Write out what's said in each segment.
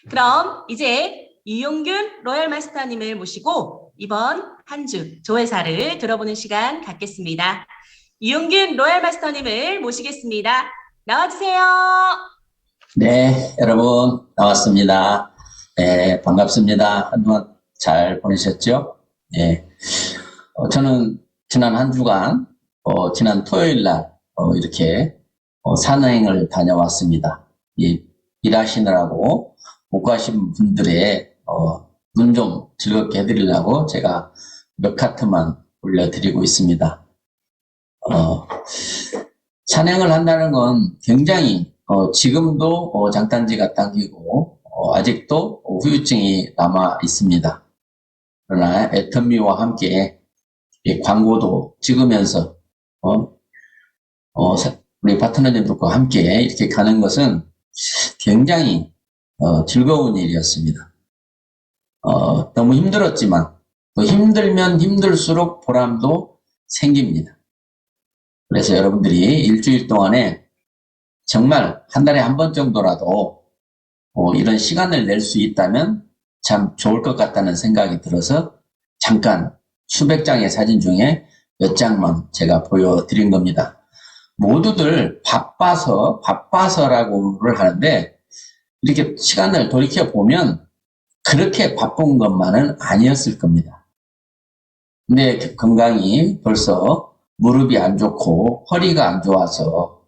그럼 이제 이용균 로얄 마스터님을 모시고 이번 한 주 조회사를 들어보는 시간 갖겠습니다. 이용균 로얄 마스터님을 모시겠습니다. 나와주세요. 네, 여러분 나왔습니다. 네, 반갑습니다. 한동안 잘 보내셨죠? 네, 저는 지난 한 주간 지난 토요일 날 이렇게 산행을 다녀왔습니다. 일하시느라고 못 가신 분들의 눈 좀 즐겁게 해드리려고 제가 몇 카트만 올려드리고 있습니다. 산행을 한다는 건 굉장히 지금도 장단지가 당기고 아직도 후유증이 남아 있습니다. 그러나 애터미와 함께 이 광고도 찍으면서 우리 파트너님들과 함께 이렇게 가는 것은 굉장히 즐거운 일이었습니다. 너무 힘들었지만 또 힘들면 힘들수록 보람도 생깁니다. 그래서 여러분들이 일주일 동안에 정말 한 달에 한 번 정도라도 이런 시간을 낼 수 있다면 참 좋을 것 같다는 생각이 들어서 잠깐 수백 장의 사진 중에 몇 장만 제가 보여드린 겁니다. 모두들 바빠서라고를 하는데 이렇게 시간을 돌이켜보면 그렇게 바쁜 것만은 아니었을 겁니다. 근데 건강이 벌써 무릎이 안 좋고 허리가 안 좋아서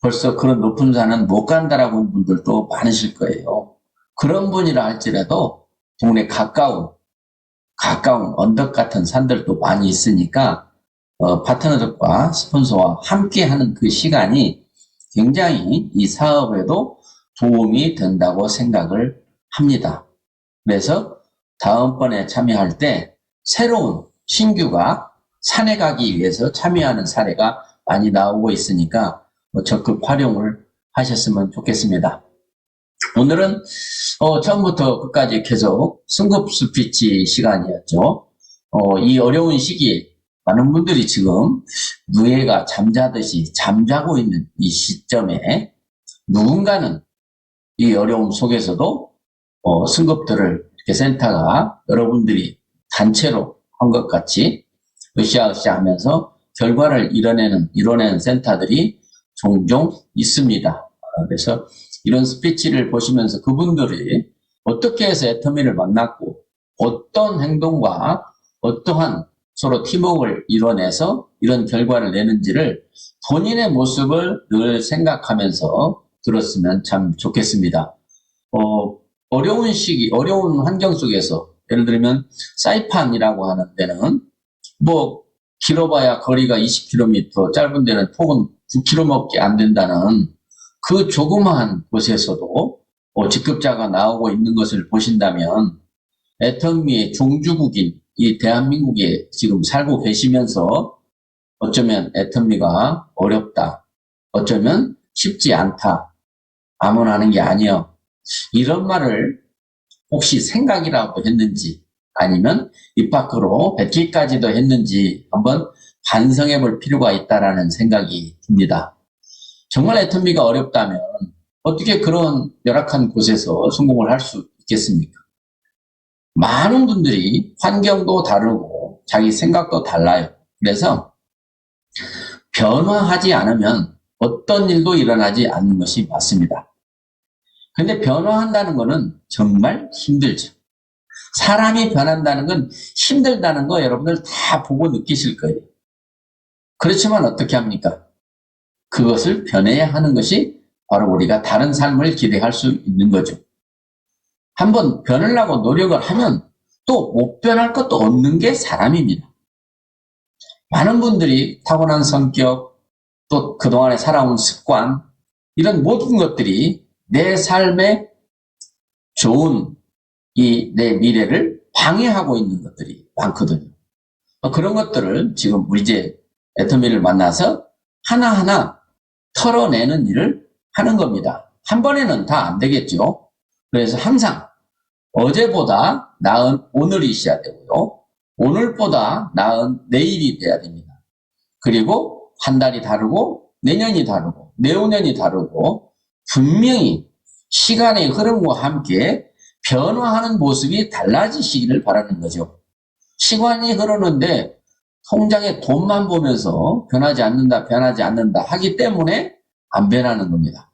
벌써 그런 높은 산은 못 간다라고 하는 분들도 많으실 거예요. 그런 분이라 할지라도 동네 가까운 언덕 같은 산들도 많이 있으니까 파트너들과 스폰서와 함께하는 그 시간이 굉장히 이 사업에도 도움이 된다고 생각을 합니다. 그래서 다음번에 참여할 때 새로운 신규가 산에 가기 위해서 참여하는 사례가 많이 나오고 있으니까 적극 활용을 하셨으면 좋겠습니다. 오늘은 처음부터 끝까지 계속 승급 스피치 시간이었죠. 이 어려운 시기에 많은 분들이 지금 누에가 잠자듯이 잠자고 있는 이 시점에 누군가는 이 어려움 속에서도 승급들을 이렇게 센터가 여러분들이 단체로 한 것 같이 으쌰으쌰 하면서 결과를 이뤄내는 센터들이 종종 있습니다. 그래서 이런 스피치를 보시면서 그분들이 어떻게 해서 애터미를 만났고 어떤 행동과 어떠한 서로 팀워크를 이뤄내서 이런 결과를 내는지를 본인의 모습을 늘 생각하면서 들었으면 참 좋겠습니다. 어려운 시기, 어려운 환경 속에서 예를 들면 사이판이라고 하는 데는 뭐 길어봐야 거리가 20km, 짧은 데는 폭은 9km밖에 안 된다는 그 조그마한 곳에서도 직급자가 나오고 있는 것을 보신다면 애터미의 종주국인 이 대한민국에 지금 살고 계시면서 어쩌면 애터미가 어렵다, 어쩌면 쉽지 않다, 아무나 하는 게 아니여, 이런 말을 혹시 생각이라고 했는지 아니면 입 밖으로 뱉기까지도 했는지 한번 반성해 볼 필요가 있다라는 생각이 듭니다. 정말 애터미가 어렵다면 어떻게 그런 열악한 곳에서 성공을 할 수 있겠습니까? 많은 분들이 환경도 다르고 자기 생각도 달라요. 그래서 변화하지 않으면 어떤 일도 일어나지 않는 것이 맞습니다. 근데 변화한다는 것은 정말 힘들죠. 사람이 변한다는 건 힘들다는 거 여러분들 다 보고 느끼실 거예요. 그렇지만 어떻게 합니까? 그것을 변해야 하는 것이 바로 우리가 다른 삶을 기대할 수 있는 거죠. 한번 변하려고 노력을 하면 또 못 변할 것도 없는 게 사람입니다. 많은 분들이 타고난 성격, 또 그동안에 살아온 습관, 이런 모든 것들이 내 삶에 좋은 내 미래를 방해하고 있는 것들이 많거든요. 그런 것들을 지금 우리 이제 애터미를 만나서 하나하나 털어내는 일을 하는 겁니다. 한 번에는 다 안 되겠죠. 그래서 항상 어제보다 나은 오늘이 있어야 되고요. 오늘보다 나은 내일이 돼야 됩니다. 그리고 한 달이 다르고 내년이 다르고 내후년이 다르고 분명히 시간의 흐름과 함께 변화하는 모습이 달라지시기를 바라는 거죠. 시간이 흐르는데 통장에 돈만 보면서 변하지 않는다 하기 때문에 안 변하는 겁니다.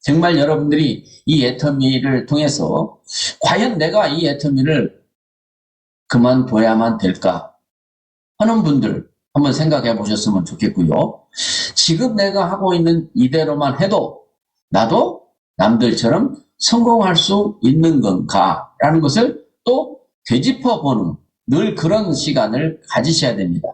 정말 여러분들이 이 애터미를 통해서 과연 내가 이 애터미를 그만둬야만 될까 하는 분들 한번 생각해 보셨으면 좋겠고요. 지금 내가 하고 있는 이대로만 해도 나도 남들처럼 성공할 수 있는 건가 라는 것을 또 되짚어보는 늘 그런 시간을 가지셔야 됩니다.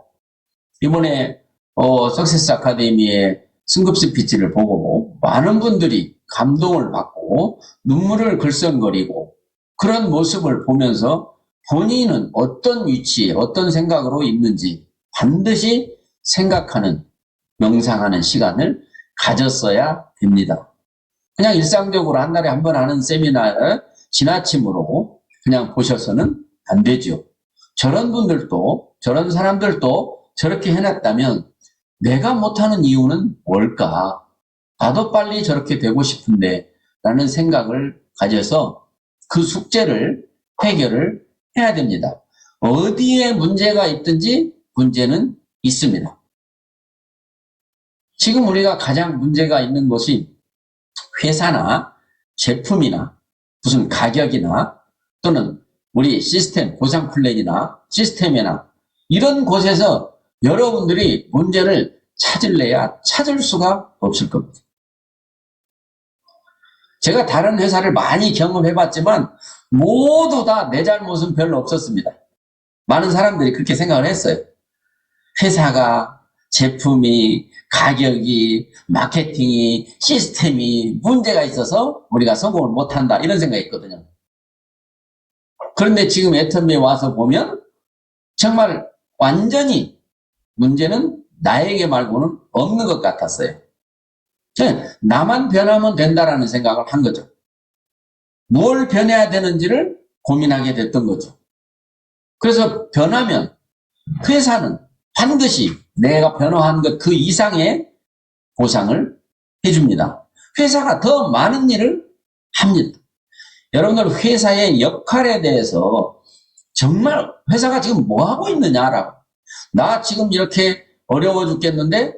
이번에 석세스 아카데미의 승급 스피치를 보고 많은 분들이 감동을 받고 눈물을 글썽거리고 그런 모습을 보면서 본인은 어떤 위치에 어떤 생각으로 있는지 반드시 생각하는 명상하는 시간을 가졌어야 됩니다. 그냥 일상적으로 한 달에 한 번 하는 세미나를 지나침으로 그냥 보셔서는 안 되죠. 저런 분들도 저런 사람들도 저렇게 해놨다면 내가 못하는 이유는 뭘까? 나도 빨리 저렇게 되고 싶은데 라는 생각을 가져서 그 숙제를 해결을 해야 됩니다. 어디에 문제가 있든지 문제는 있습니다. 지금 우리가 가장 문제가 있는 것이 회사나 제품이나 무슨 가격이나 또는 우리 시스템, 보상 플랜이나 시스템이나 이런 곳에서 여러분들이 문제를 찾을래야 찾을 수가 없을 겁니다. 제가 다른 회사를 많이 경험해봤지만 모두 다 내 잘못은 별로 없었습니다. 많은 사람들이 그렇게 생각을 했어요. 회사가, 제품이, 가격이, 마케팅이, 시스템이 문제가 있어서 우리가 성공을 못한다 이런 생각이 있거든요. 그런데 지금 애터미에 와서 보면 정말 완전히 문제는 나에게 말고는 없는 것 같았어요. 나만 변하면 된다라는 생각을 한 거죠. 뭘 변해야 되는지를 고민하게 됐던 거죠. 그래서 변하면 회사는 반드시 내가 변화한 것 그 이상의 보상을 해줍니다. 회사가 더 많은 일을 합니다. 여러분들 회사의 역할에 대해서 정말 회사가 지금 뭐 하고 있느냐라고 나 지금 이렇게 어려워 죽겠는데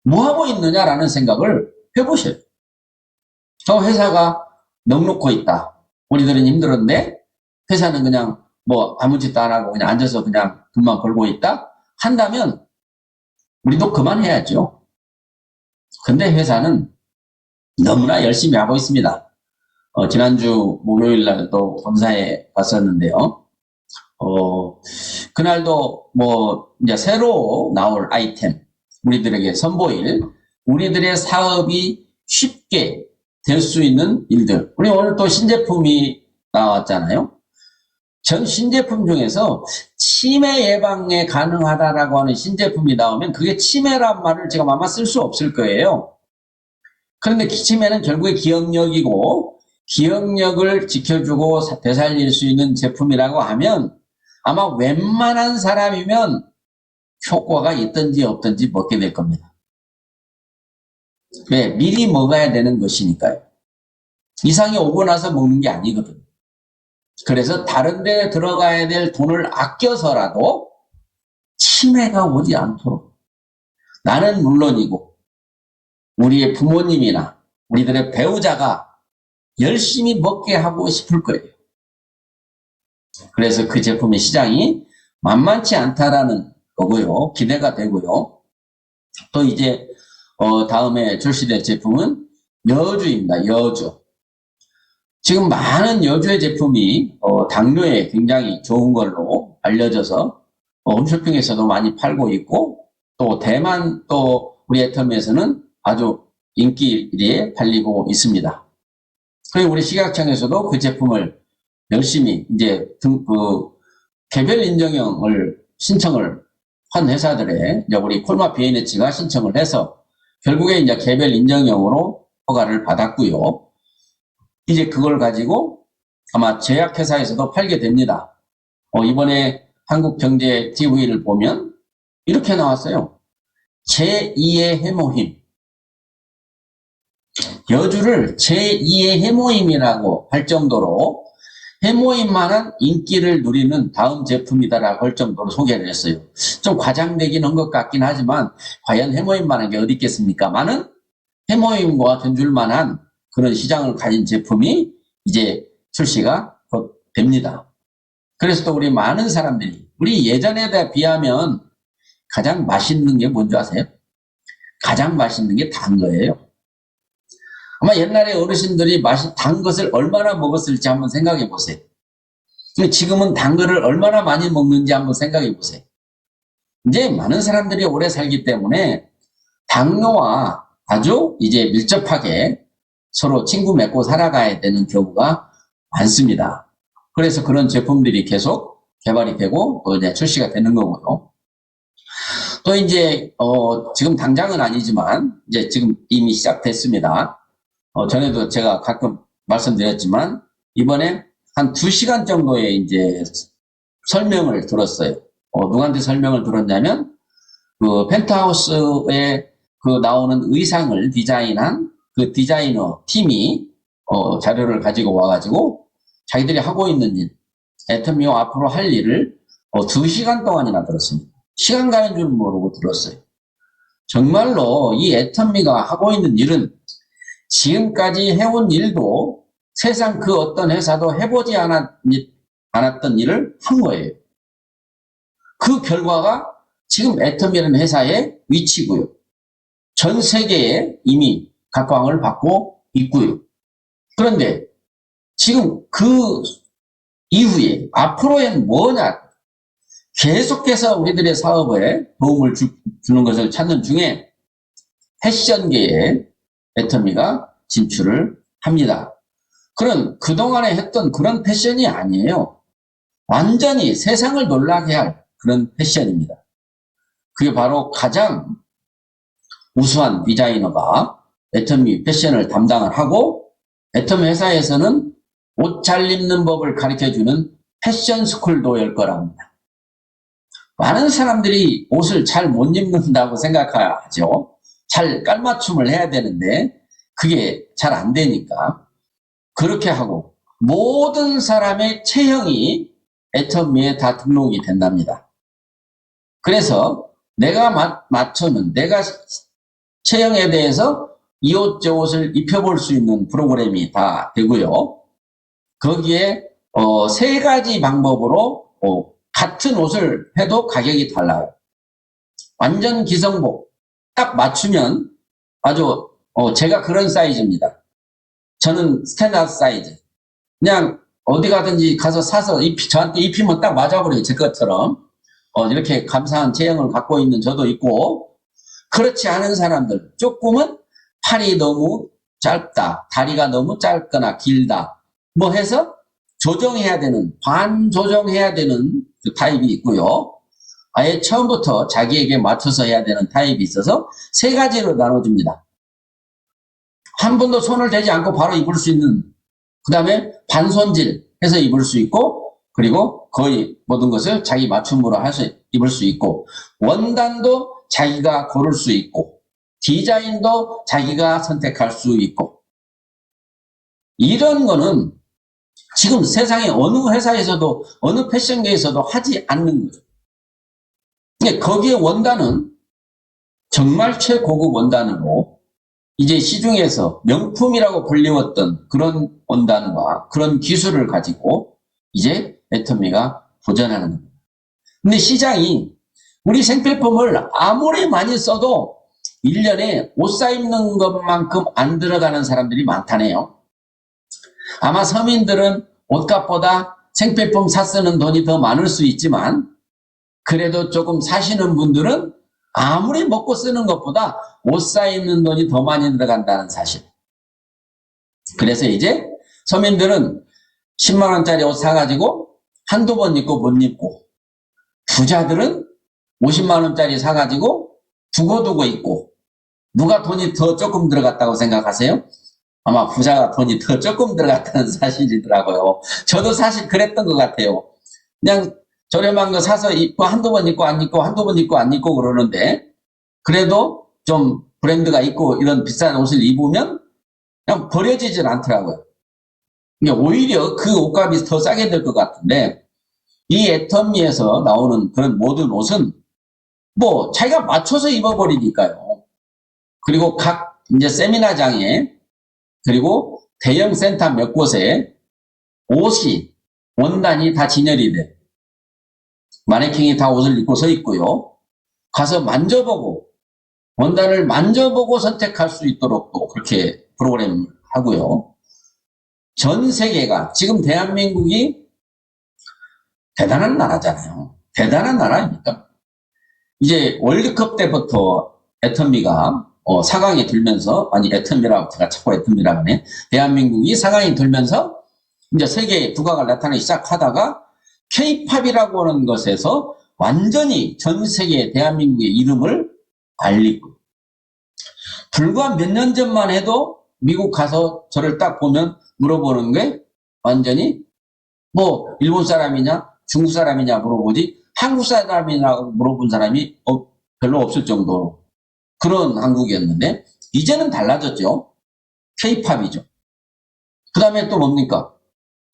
뭐 하고 있느냐라는 생각을 해보셔요. 회사가 넉넉고 있다. 우리들은 힘들었는데 회사는 그냥 뭐 아무 짓도 안 하고 그냥 앉아서 그냥 돈만 벌고 있다 한다면 우리도 그만해야죠. 근데 회사는 너무나 열심히 하고 있습니다. 지난주 목요일 날도 본사에 갔었는데요. 그날도 뭐 이제 새로 나올 아이템 우리들에게 선보일 우리들의 사업이 쉽게 될 수 있는 일들. 우리 오늘 또 신제품이 나왔잖아요. 전 신제품 중에서 치매 예방에 가능하다라고 하는 신제품이 나오면 그게 치매란 말을 지금 아마 쓸 수 없을 거예요. 그런데 치매는 결국에 기억력이고 기억력을 지켜주고 되살릴 수 있는 제품이라고 하면 아마 웬만한 사람이면 효과가 있든지 없든지 먹게 될 겁니다. 왜? 미리 먹어야 되는 것이니까요. 이상이 오고 나서 먹는 게 아니거든요. 그래서 다른 데 들어가야 될 돈을 아껴서라도 치매가 오지 않도록 나는 물론이고 우리의 부모님이나 우리들의 배우자가 열심히 먹게 하고 싶을 거예요. 그래서 그 제품의 시장이 만만치 않다라는 거고요. 기대가 되고요. 또 이제 다음에 출시될 제품은 여주입니다. 여주. 지금 많은 여주의 제품이 당뇨에 굉장히 좋은 걸로 알려져서 홈쇼핑에서도 많이 팔고 있고 또 대만 또 우리 애터미에서는 아주 인기리에 팔리고 있습니다. 그리고 우리 식약청에서도 그 제품을 열심히 이제 개별 인정형을 신청을 한 회사들에 이제 우리 콜마 BNH가 신청을 해서 결국에 이제 개별 인정형으로 허가를 받았고요. 이제 그걸 가지고 아마 제약회사에서도 팔게 됩니다. 이번에 한국경제TV를 보면 이렇게 나왔어요. 제2의 해모힘. 여주를 제2의 해모임이라고 할 정도로 해모임만한 인기를 누리는 다음 제품이다라고 할 정도로 소개를 했어요. 좀 과장되긴 한 것 같긴 하지만 과연 해모임만한 게 어디 있겠습니까만은 해모임과 견줄 만한 그런 시장을 가진 제품이 이제 출시가 곧 됩니다. 그래서 또 우리 많은 사람들이 우리 예전에 비하면 가장 맛있는 게 뭔지 아세요? 가장 맛있는 게 단 거예요. 아마 옛날에 어르신들이 단 것을 얼마나 먹었을지 한번 생각해 보세요. 지금은 단 거를 얼마나 많이 먹는지 한번 생각해 보세요. 이제 많은 사람들이 오래 살기 때문에 당뇨와 아주 이제 밀접하게 서로 친구 맺고 살아가야 되는 경우가 많습니다. 그래서 그런 제품들이 계속 개발이 되고 또 이제 출시가 되는 거고요. 또 이제 지금 당장은 아니지만 이제 지금 이미 시작됐습니다. 전에도 제가 가끔 말씀드렸지만 이번에 한 2시간 정도의 이제 설명을 들었어요. 누구한테 설명을 들었냐면 그 펜트하우스에 그 나오는 의상을 디자인한 그 디자이너 팀이 자료를 가지고 와가지고 자기들이 하고 있는 일, 애터미와 앞으로 할 일을 2시간 동안이나 들었습니다. 시간 가는 줄 모르고 들었어요. 정말로 이 애터미가 하고 있는 일은 지금까지 해온 일도 세상 그 어떤 회사도 해보지 않았던 일을 한 거예요. 그 결과가 지금 애터미라는 회사의 위치고요. 전 세계에 이미 각광을 받고 있고요. 그런데 지금 그 이후에 앞으로엔 뭐냐? 계속해서 우리들의 사업에 도움을 주는 것을 찾는 중에 패션계에 애터미가 진출을 합니다. 그동안에 했던 그런 패션이 아니에요. 완전히 세상을 놀라게 할 그런 패션입니다. 그게 바로 가장 우수한 디자이너가 애터미 패션을 담당을 하고 애터미 회사에서는 옷 잘 입는 법을 가르쳐주는 패션 스쿨도 열 거랍니다. 많은 사람들이 옷을 잘 못 입는다고 생각하죠. 잘 깔맞춤을 해야 되는데 그게 잘 안 되니까 그렇게 하고 모든 사람의 체형이 애터미에 다 등록이 된답니다. 그래서 내가 맞추는 내가 체형에 대해서 이 옷 저 옷을 입혀볼 수 있는 프로그램이 다 되고요. 거기에 3가지 방법으로 같은 옷을 해도 가격이 달라요. 완전 기성복 딱 맞추면 아주 제가 그런 사이즈입니다. 저는 스탠다드 사이즈. 그냥 어디 가든지 가서 사서 저한테 입히면 딱 맞아버려요. 제 것처럼. 이렇게 감사한 체형을 갖고 있는 저도 있고 그렇지 않은 사람들 조금은 팔이 너무 짧다. 다리가 너무 짧거나 길다. 뭐 해서 조정해야 되는 반조정해야 되는 그 타입이 있고요. 아예 처음부터 자기에게 맞춰서 해야 되는 타입이 있어서 3가지로 나눠줍니다. 한 번도 손을 대지 않고 바로 입을 수 있는 그 다음에 반손질 해서 입을 수 있고 그리고 거의 모든 것을 자기 맞춤으로 해서 입을 수 있고 원단도 자기가 고를 수 있고 디자인도 자기가 선택할 수 있고 이런 거는 지금 세상에 어느 회사에서도 어느 패션계에서도 하지 않는 거죠. 근데 거기에 원단은 정말 최고급 원단으로 이제 시중에서 명품이라고 불리웠던 그런 원단과 그런 기술을 가지고 이제 애터미가 도전하는 겁니다. 근데 시장이 우리 생필품을 아무리 많이 써도 1년에 옷 사입는 것만큼 안 들어가는 사람들이 많다네요. 아마 서민들은 옷값보다 생필품 사 쓰는 돈이 더 많을 수 있지만 그래도 조금 사시는 분들은 아무리 먹고 쓰는 것보다 옷 사입는 돈이 더 많이 들어간다는 사실. 그래서 이제 서민들은 10만 원짜리 옷 사가지고 한두 번 입고 못 입고 부자들은 50만 원짜리 사가지고 두고두고 입고 누가 돈이 더 조금 들어갔다고 생각하세요? 아마 부자가 돈이 더 조금 들어갔다는 사실이더라고요. 저도 사실 그랬던 것 같아요. 그냥 저렴한 거 사서 입고 한두 번 입고 안 입고 한두 번 입고 안 입고 그러는데 그래도 좀 브랜드가 있고 이런 비싼 옷을 입으면 그냥 버려지질 않더라고요. 오히려 그 옷값이 더 싸게 될 것 같은데, 이 애터미에서 나오는 그런 모든 옷은 뭐 자기가 맞춰서 입어버리니까요. 그리고 각 이제 세미나장에, 그리고 대형 센터 몇 곳에 옷이 원단이 다 진열이 돼. 마네킹이 다 옷을 입고 서 있고요. 가서 만져보고 원단을 만져보고 선택할 수 있도록 또 그렇게 프로그램 하고요. 전 세계가 지금 대한민국이 대단한 나라잖아요. 대단한 나라입니까? 이제 월드컵 때부터 애터미가 4강에 들면서, 아니 애터미라고 제가 자꾸 애터미라고 하네. 대한민국이 4강에 들면서 이제 세계의 두각을 나타내기 시작하다가 K-팝이라고 하는 것에서 완전히 전 세계에 대한민국의 이름을 알리고, 불과 몇 년 전만 해도 미국 가서 저를 딱 보면 물어보는 게 완전히 뭐 일본 사람이냐 중국 사람이냐 물어보지 한국 사람이냐 물어본 사람이 별로 없을 정도로 그런 한국이었는데, 이제는 달라졌죠. K-팝이죠. 그 다음에 또 뭡니까?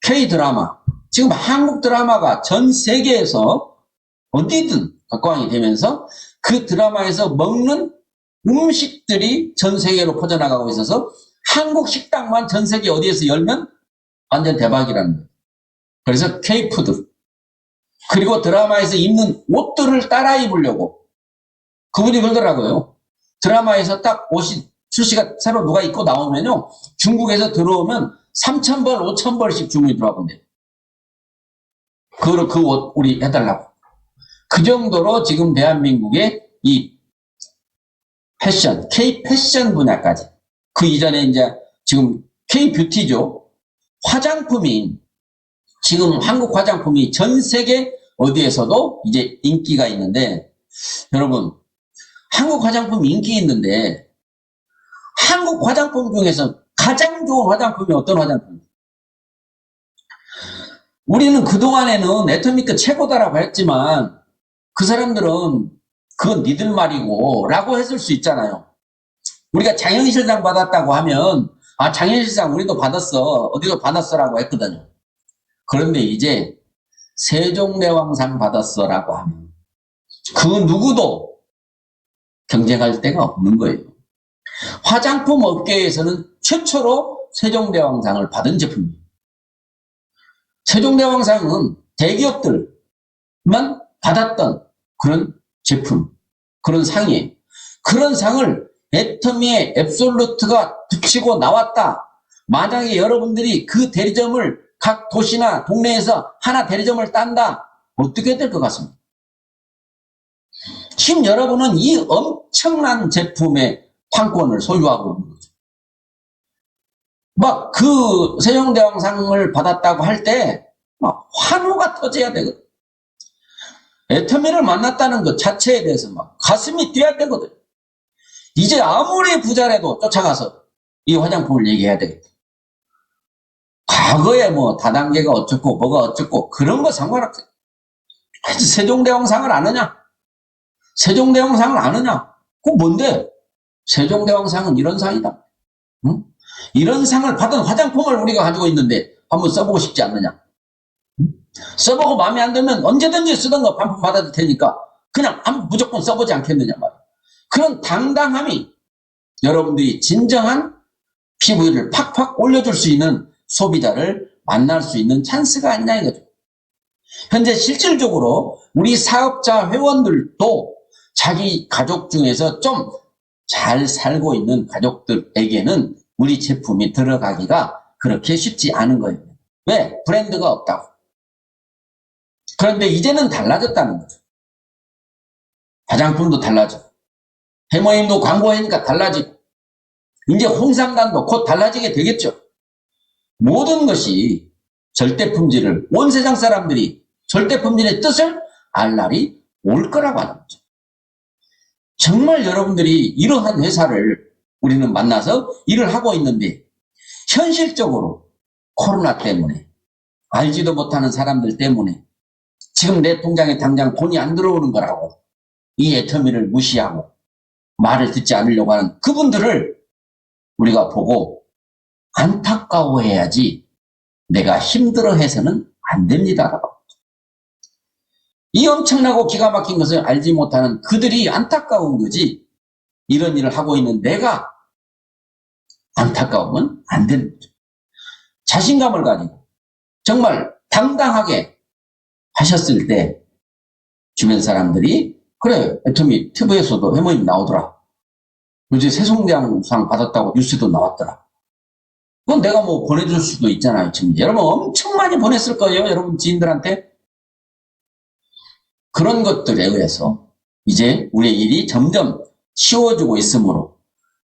K-드라마. 지금 한국 드라마가 전 세계에서 어디든 각광이 되면서 그 드라마에서 먹는 음식들이 전 세계로 퍼져나가고 있어서 한국 식당만 전 세계 어디에서 열면 완전 대박이라는 거예요. 그래서 K-푸드. 그리고 드라마에서 입는 옷들을 따라 입으려고 그분이 그러더라고요. 드라마에서 딱 옷이 출시가 새로 누가 입고 나오면요, 중국에서 들어오면 3,000벌, 5,000벌씩 주문이 들어와본대요. 그 옷 우리 해달라고. 그 정도로 지금 대한민국의 이 패션, K-패션 분야까지, 그 이전에 이제 지금 K-뷰티죠. 화장품이, 지금 한국 화장품이 전 세계 어디에서도 이제 인기가 있는데, 여러분, 한국 화장품이 인기 있는데, 한국 화장품 중에서 가장 좋은 화장품이 어떤 화장품이에요? 우리는 그동안에는 애터미가 최고다라고 했지만, 그 사람들은 그건 니들 말이고 라고 했을 수 있잖아요. 우리가 장현실상 받았다고 하면 장현실상 우리도 받았어, 어디도 받았어 라고 했거든요. 그런데 이제 세종대왕상 받았어 라고 하면 그 누구도 경쟁할 데가 없는 거예요. 화장품 업계에서는 최초로 세종대왕상을 받은 제품이에요. 세종대왕상은 대기업들만 받았던 그런 제품, 그런 상이에요. 그런 상을 애터미의 앱솔루트가 붙이고 나왔다. 만약에 여러분들이 그 대리점을 각 도시나 동네에서 하나 대리점을 딴다. 어떻게 될 것 같습니다. 지금 여러분은 이 엄청난 제품의 판권을 소유하고 있는 거죠. 막 그 세종대왕상을 받았다고 할 때 막 환호가 터져야 되거든. 애터미를 만났다는 것 자체에 대해서 막 가슴이 뛰어야 되거든. 이제 아무리 부자라도 쫓아가서 이 화장품을 얘기해야 되겠다. 과거에 뭐 다단계가 어쩌고 뭐가 어쩌고 그런 거 상관없어요. 세종대왕상을 아느냐? 세종대왕상을 아느냐? 그건 뭔데? 세종대왕상은 이런 상이다. 응? 이런 상을 받은 화장품을 우리가 가지고 있는데 한번 써보고 싶지 않느냐? 응? 써보고 마음에 안 들면 언제든지 쓰던 거 반품 받아도 되니까 그냥 무조건 써보지 않겠느냐 말이야. 그런 당당함이 여러분들이 진정한 피부를 팍팍 올려줄 수 있는 소비자를 만날 수 있는 찬스가 아니냐 이거죠. 현재 실질적으로 우리 사업자 회원들도 자기 가족 중에서 좀 잘 살고 있는 가족들에게는 우리 제품이 들어가기가 그렇게 쉽지 않은 거예요. 왜? 브랜드가 없다고. 그런데 이제는 달라졌다는 거죠. 화장품도 달라지고 해머임도 광고하니까 달라지고 이제 홍삼단도 곧 달라지게 되겠죠. 모든 것이 절대품질을, 온 세상 사람들이 절대품질의 뜻을 알 날이 올 거라고 하는 거죠. 정말 여러분들이 이러한 회사를 우리는 만나서 일을 하고 있는데 현실적으로 코로나 때문에 알지도 못하는 사람들 때문에 지금 내 통장에 당장 돈이 안 들어오는 거라고 이 애터미를 무시하고 말을 듣지 않으려고 하는 그분들을 우리가 보고 안타까워해야지 내가 힘들어해서는 안 됩니다. 이 엄청나고 기가 막힌 것을 알지 못하는 그들이 안타까운 거지, 이런 일을 하고 있는 내가 안타까우면 안 되는 거죠. 자신감을 가지고 정말 당당하게 하셨을 때 주변 사람들이, 그래, 애터미 TV에서도 회모님 나오더라. 요새 세종대왕상 받았다고 뉴스도 나왔더라. 그건 내가 뭐 보내줄 수도 있잖아요. 지금 여러분 엄청 많이 보냈을 거예요. 여러분 지인들한테. 그런 것들에 의해서 이제 우리의 일이 점점 쉬워지고 있으므로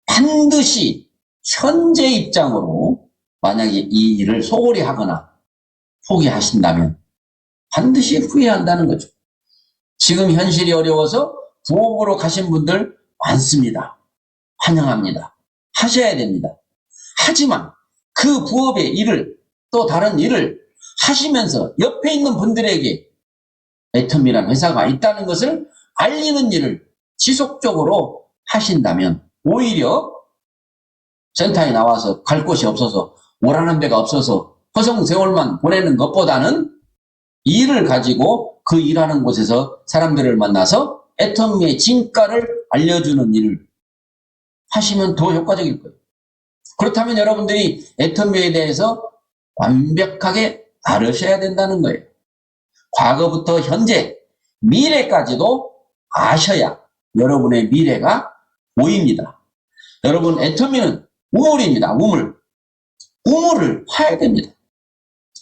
반드시 현재 입장으로 만약에 이 일을 소홀히 하거나 포기하신다면 반드시 후회한다는 거죠. 지금 현실이 어려워서 부업으로 가신 분들 많습니다. 환영합니다. 하셔야 됩니다. 하지만 그 부업의 일을, 또 다른 일을 하시면서 옆에 있는 분들에게 애터미란 회사가 있다는 것을 알리는 일을 지속적으로 하신다면 오히려 센터에 나와서 갈 곳이 없어서, 오라는 데가 없어서 허송세월만 보내는 것보다는 일을 가지고 그 일하는 곳에서 사람들을 만나서 애터미의 진가를 알려주는 일을 하시면 더 효과적일 거예요. 그렇다면 여러분들이 애터미에 대해서 완벽하게 알으셔야 된다는 거예요. 과거부터 현재, 미래까지도 아셔야 여러분의 미래가 보입니다. 여러분, 애터미는 우물입니다. 우물. 우물을 파야 됩니다.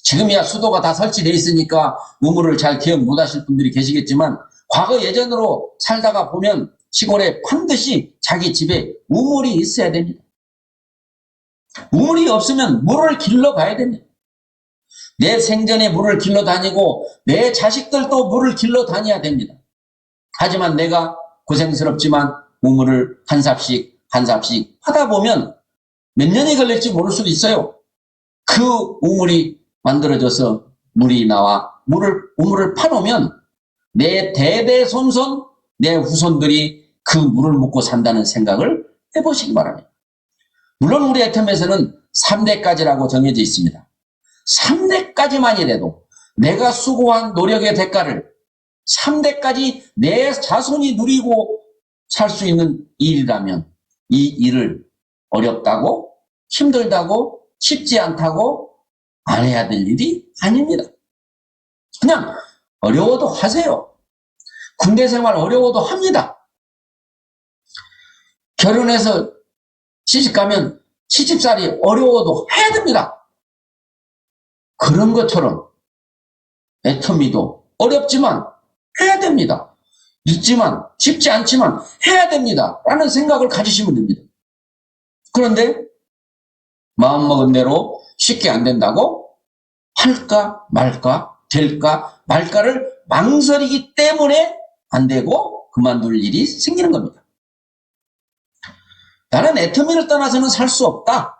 지금이야 수도가 다 설치되어 있으니까 우물을 잘 기억 못하실 분들이 계시겠지만, 과거 예전으로 살다가 보면 시골에 반드시 자기 집에 우물이 있어야 됩니다. 우물이 없으면 물을 길러 가야 됩니다. 내 생전에 물을 길러 다니고 내 자식들도 물을 길러 다녀야 됩니다. 하지만 내가 고생스럽지만 우물을 한 삽씩 한 삽씩 하다 보면 몇 년이 걸릴지 모를 수도 있어요. 그 우물이 만들어져서 물이 나와 우물을 파놓으면 내 대대손손, 내 후손들이 그 물을 먹고 산다는 생각을 해보시기 바랍니다. 물론 우리 애텀에서는 3대까지라고 정해져 있습니다. 3대까지만이라도 내가 수고한 노력의 대가를 3대까지 내 자손이 누리고 살 수 있는 일이라면 이 일을 어렵다고, 힘들다고, 쉽지 않다고 안 해야 될 일이 아닙니다. 그냥 어려워도 하세요. 군대 생활 어려워도 합니다. 결혼해서 시집가면 시집살이 어려워도 해야 됩니다. 그런 것처럼 애터미도 어렵지만 해야 됩니다. 있지만, 쉽지 않지만 해야 됩니다. 라는 생각을 가지시면 됩니다. 그런데 마음먹은 대로 쉽게 안 된다고 할까 말까, 될까 말까를 망설이기 때문에 안 되고 그만둘 일이 생기는 겁니다. 나는 애터미를 떠나서는 살 수 없다.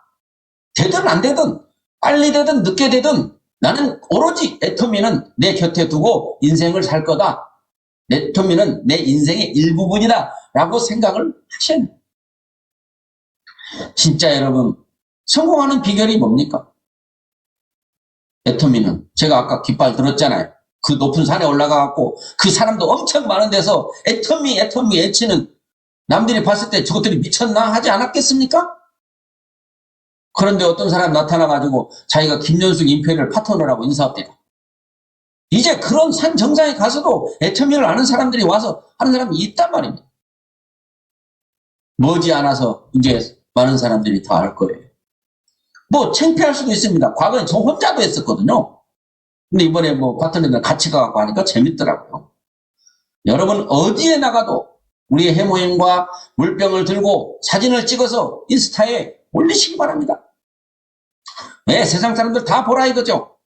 되든 안 되든, 빨리 되든 늦게 되든 나는 오로지 애터미는 내 곁에 두고 인생을 살 거다. 애터미는 내 인생의 일부분이다 라고 생각을 하셔야 합니다. 진짜 여러분, 성공하는 비결이 뭡니까? 애터미는 제가 아까 깃발 들었잖아요. 그 높은 산에 올라가갖고 그 사람도 엄청 많은 데서 애터미 애치는, 남들이 봤을 때 저것들이 미쳤나 하지 않았겠습니까? 그런데 어떤 사람 나타나가지고 자기가 김연숙 임페리얼 파트너라고 인사합니다. 이제 그런 산 정상에 가서도 애터미를 아는 사람들이 와서 하는 사람이 있단 말입니다. 머지않아서 이제 많은 사람들이 다 알 거예요. 뭐 창피할 수도 있습니다. 과거에 저 혼자도 했었거든요. 근데 이번에 뭐 파트너들 같이 가고 하니까 재밌더라고요. 여러분 어디에 나가도 우리의 해모임과 물병을 들고 사진을 찍어서 인스타에 올리시기 바랍니다. 네, 세상 사람들 다 보라 이거죠.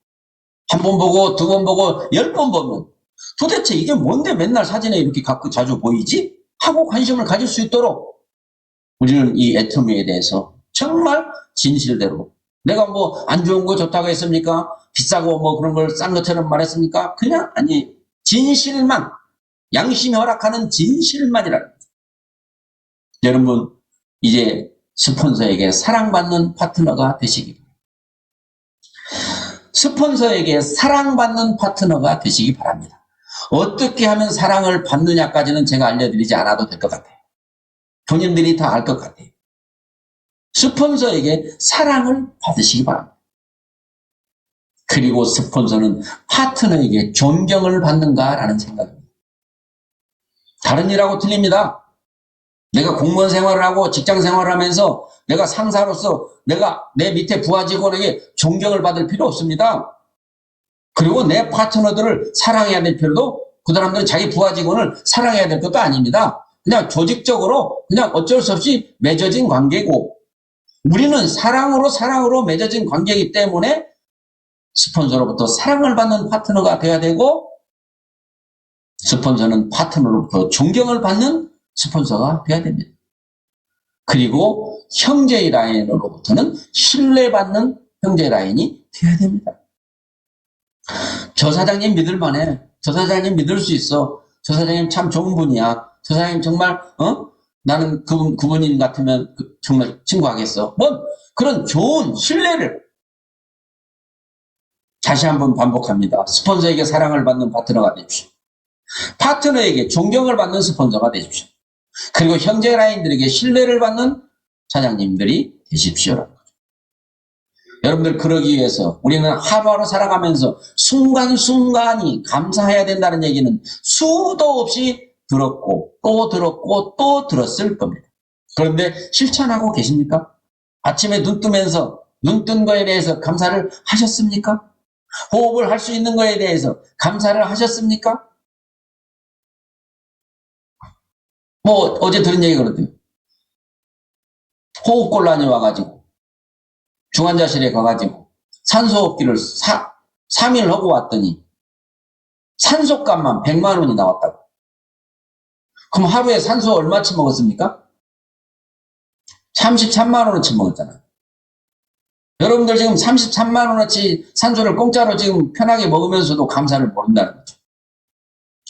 한 번 보고, 두 번 보고, 10번 보면 도대체 이게 뭔데 맨날 사진에 이렇게 갖고 자주 보이지? 하고 관심을 가질 수 있도록 우리는 이 애터미에 대해서 정말 진실대로, 내가 뭐 안 좋은 거 좋다고 했습니까? 비싸고 뭐 그런 걸 싼 것처럼 말했습니까? 그냥 아니, 진실만, 양심이 허락하는 진실만이라는 거죠. 여러분 이제 스폰서에게 사랑받는 파트너가 되시기 바랍니다. 스폰서에게 사랑받는 파트너가 되시기 바랍니다. 어떻게 하면 사랑을 받느냐까지는 제가 알려드리지 않아도 될 것 같아요. 본인들이 다 알 것 같아요. 스폰서에게 사랑을 받으시기 바랍니다. 그리고 스폰서는 파트너에게 존경을 받는가라는 생각입니다. 다른 일하고 틀립니다. 내가 공무원 생활을 하고 직장 생활을 하면서 내가 상사로서 내가 내 밑에 부하 직원에게 존경을 받을 필요 없습니다. 그리고 내 파트너들을 사랑해야 될 필요도, 그 사람들은 자기 부하 직원을 사랑해야 될 것도 아닙니다. 그냥 조직적으로 그냥 어쩔 수 없이 맺어진 관계고, 우리는 사랑으로 맺어진 관계이기 때문에 스폰서로부터 사랑을 받는 파트너가 돼야 되고, 스폰서는 파트너로부터 존경을 받는 스폰서가 돼야 됩니다. 그리고 형제 라인으로부터는 신뢰받는 형제 라인이 돼야 됩니다. 저 사장님 믿을만해. 저 사장님 믿을 수 있어. 저 사장님 참 좋은 분이야. 저 사장님 정말 나는 그분인 같으면 정말 친구하겠어. 뭐 그런 좋은 신뢰를, 다시 한번 반복합니다. 스폰서에게 사랑을 받는 파트너가 되십시오. 파트너에게 존경을 받는 스폰서가 되십시오. 그리고 형제 라인들에게 신뢰를 받는 사장님들이 되십시오. 여러분들, 그러기 위해서 우리는 하루하루 살아가면서 순간순간이 감사해야 된다는 얘기는 수도 없이 들었고 또 들었고 또 들었을 겁니다. 그런데 실천하고 계십니까? 아침에 눈 뜨면서 눈 뜬 거에 대해서 감사를 하셨습니까? 호흡을 할 수 있는 거에 대해서 감사를 하셨습니까? 뭐 어제 들은 얘기 그렇대요. 호흡곤란이 와가지고 중환자실에 가가지고 산소호흡기를 3일 하고 왔더니 산소값만 100만 원이 나왔다고. 그럼 하루에 산소 얼마치 먹었습니까? 33만 원어치 먹었잖아요. 여러분들 지금 33만 원어치 산소를 공짜로 지금 편하게 먹으면서도 감사를 모른다는 거죠.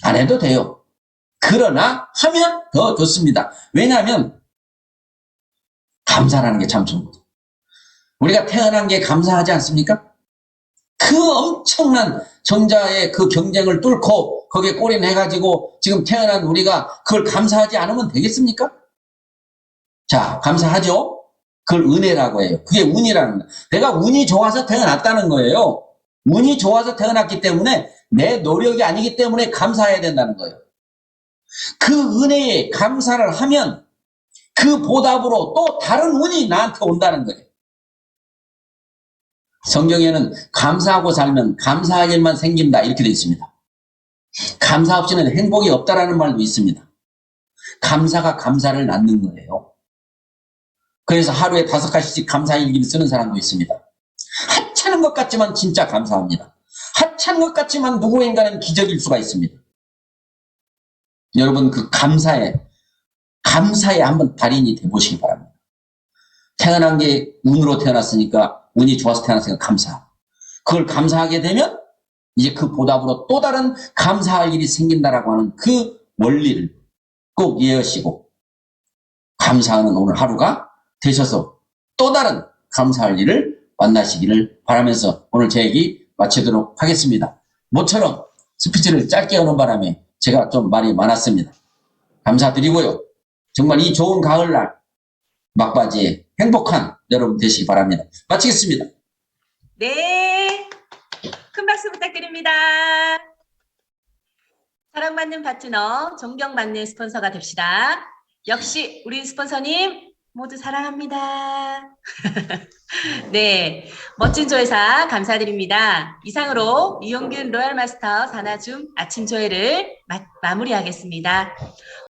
안 해도 돼요. 그러나 하면 더 좋습니다. 왜냐하면 감사라는 게 참 좋은 거죠. 우리가 태어난 게 감사하지 않습니까? 그 엄청난 전자의 그 경쟁을 뚫고 거기에 골인해가지고 지금 태어난 우리가 그걸 감사하지 않으면 되겠습니까? 자, 감사하죠? 그걸 은혜라고 해요. 그게 운이라는 거예요. 내가 운이 좋아서 태어났다는 거예요. 운이 좋아서 태어났기 때문에 내 노력이 아니기 때문에 감사해야 된다는 거예요. 그 은혜에 감사를 하면 그 보답으로 또 다른 운이 나한테 온다는 거예요. 성경에는 감사하고 살면 감사할 일만 생긴다 이렇게 되어 있습니다. 감사 없이는 행복이 없다라는 말도 있습니다. 감사가 감사를 낳는 거예요. 그래서 하루에 5가지씩 감사일기를 쓰는 사람도 있습니다. 하찮은 것 같지만 진짜 감사합니다. 하찮은 것 같지만 누구인가는 기적일 수가 있습니다. 여러분, 그 감사에 한번 달인이 돼보시기 바랍니다. 태어난 게 운으로 태어났으니까, 운이 좋아서 태어났으니까 감사. 그걸 감사하게 되면 이제 그 보답으로 또 다른 감사할 일이 생긴다라고 하는 그 원리를 꼭 이해하시고 감사하는 오늘 하루가 되셔서 또 다른 감사할 일을 만나시기를 바라면서 오늘 제 얘기 마치도록 하겠습니다. 모처럼 스피치를 짧게 하는 바람에 제가 좀 말이 많았습니다. 감사드리고요. 정말 이 좋은 가을날 막바지에 행복한 여러분 되시기 바랍니다. 마치겠습니다. 네, 큰 박수 부탁드립니다. 사랑받는 파트너, 존경받는 스폰서가 됩시다. 역시 우리 스폰서님 모두 사랑합니다. 네, 멋진 조회사 감사드립니다. 이상으로 이용균 로얄마스터 산하줌 아침 조회를 마무리하겠습니다.